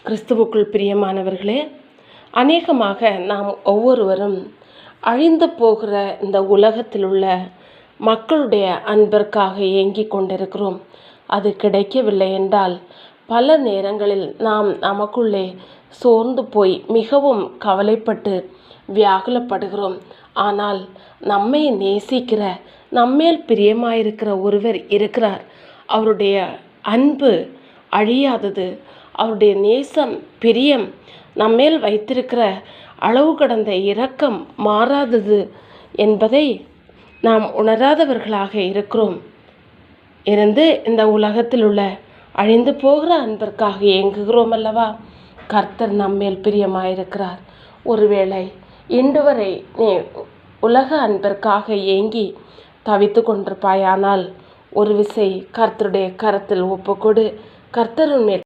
கிறிஸ்துவுக்குள் பிரியமானவர்களே, அநேகமாக நாம் ஒவ்வொருவரும் அழிந்து போகிற இந்த உலகத்தில் உள்ள மக்களுடைய அன்பிற்காக ஏங்கிக் கொண்டிருக்கிறோம். அது கிடைக்கவில்லை என்றால் பல நேரங்களில் நாம் நமக்குள்ளே சோர்ந்து போய் மிகவும் கவலைப்பட்டு வியாகுலப்படுகிறோம். ஆனால் நம்மை நேசிக்கிற, நம்மேல் பிரியமாயிருக்கிற ஒருவர் இருக்கிறார். அவருடைய அன்பு அழியாதது. அவருடைய நேசம், பிரியம், நம்மேல் வைத்திருக்கிற அளவு கடந்த இரக்கம் மாறாதது என்பதை நாம் உணராதவர்களாக இருக்கிறோம். இந்த உலகத்தில் உள்ள அழிந்து போகிற அன்பிற்காக ஏங்குகிறோம் அல்லவா? கர்த்தர் நம்மேல் பிரியமாயிருக்கிறார். ஒருவேளை இன்று வரை நீ உலக அன்பிற்காக ஏங்கி தவித்து கொண்டிருப்பாயானால் ஒரு விசை கர்த்தருடைய கரத்தில் ஒப்புக்கொடு. கர்த்தர் உன்மேல்